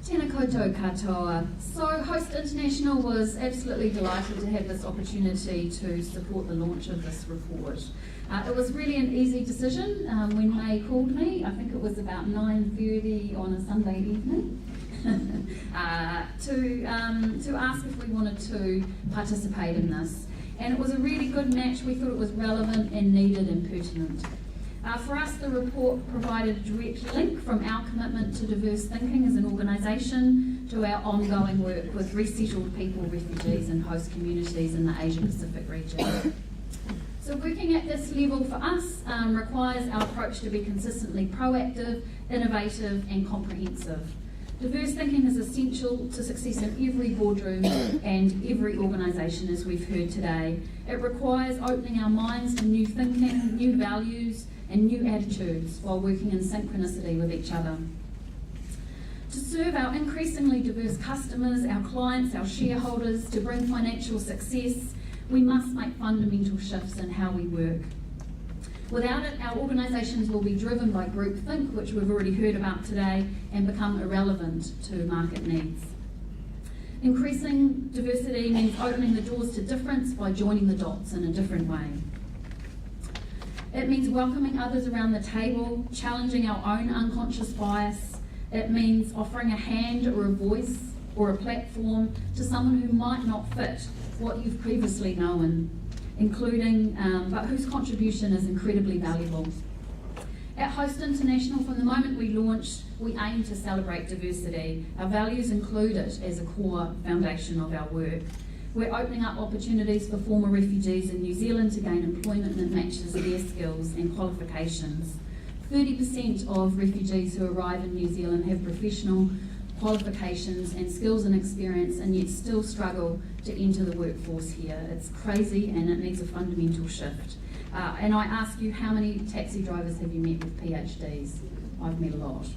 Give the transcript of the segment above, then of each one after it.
Tēnā koutou katoa. So Host International was absolutely delighted to have this opportunity to support the launch of this report. It was really an easy decision when May called me. I think it was about 9:30 on a Sunday evening to ask if we wanted to participate in this. And it was a really good match. We thought it was relevant and needed and pertinent. For us, the report provided a direct link from our commitment to diverse thinking as an organisation to our ongoing work with resettled people, refugees and host communities in the Asia Pacific region. So working at this level for us requires our approach to be consistently proactive, innovative and comprehensive. Diverse thinking is essential to success in every boardroom and every organisation, as we've heard today. It requires opening our minds to new thinking, new values and new attitudes while working in synchronicity with each other. To serve our increasingly diverse customers, our clients, our shareholders, to bring financial success, we must make fundamental shifts in how we work. Without it, our organisations will be driven by groupthink, which we've already heard about today, and become irrelevant to market needs. Increasing diversity means opening the doors to difference by joining the dots in a different way. It means welcoming others around the table, challenging our own unconscious bias. It means offering a hand or a voice or a platform to someone who might not fit what you've previously known, but whose contribution is incredibly valuable. At Host International, from the moment we launched, we aim to celebrate diversity. Our values include it as a core foundation of our work. We're opening up opportunities for former refugees in New Zealand to gain employment that matches their skills and qualifications. 30% of refugees who arrive in New Zealand have professional qualifications and skills and experience, and yet still struggle to enter the workforce here. It's crazy and it needs a fundamental shift. And I ask you, how many taxi drivers have you met with PhDs? I've met a lot.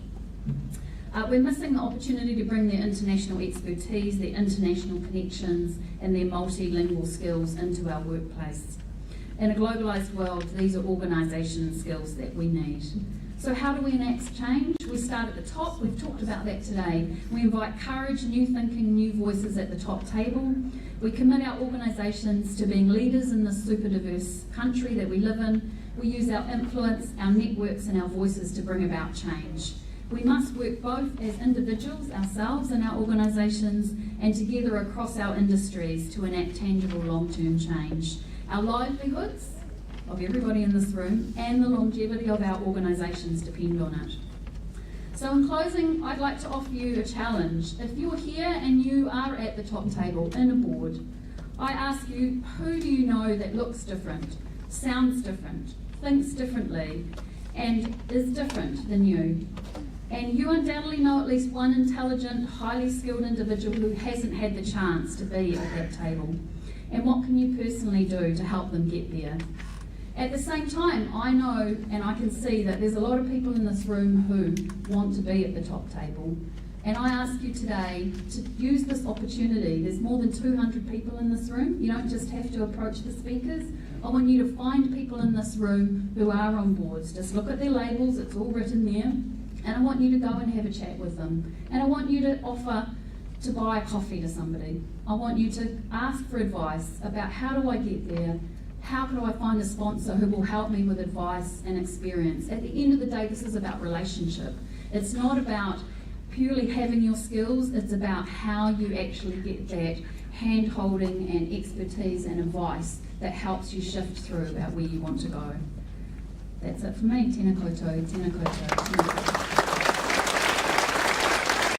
We're missing the opportunity to bring their international expertise, their international connections and their multilingual skills into our workplace. In a globalised world, these are organisation skills that we need. So how do we enact change? We start at the top. We've talked about that today. We invite courage, new thinking, new voices at the top table. We commit our organisations to being leaders in this super diverse country that we live in. We use our influence, our networks and our voices to bring about change. We must work both as individuals, ourselves and our organisations, and together across our industries to enact tangible long-term change. Our livelihoods of everybody in this room and the longevity of our organisations depend on it. So in closing, I'd like to offer you a challenge. If you're here and you are at the top table in a board, I ask you, who do you know that looks different, sounds different, thinks differently, and is different than you? And you undoubtedly know at least one intelligent, highly skilled individual who hasn't had the chance to be at that table. And what can you personally do to help them get there? At the same time, I know and I can see that there's a lot of people in this room who want to be at the top table. And I ask you today to use this opportunity. There's more than 200 people in this room. You don't just have to approach the speakers. I want you to find people in this room who are on boards. Just look at their labels, it's all written there. And I want you to go and have a chat with them. And I want you to offer to buy a coffee to somebody. I want you to ask for advice about how do I get there? How can I find a sponsor who will help me with advice and experience? At the end of the day, this is about relationship. It's not about purely having your skills, it's about how you actually get that hand-holding and expertise and advice that helps you shift through about where you want to go. That's it for me. Tēnā koutou, tēnā koutou, tēnā koutou.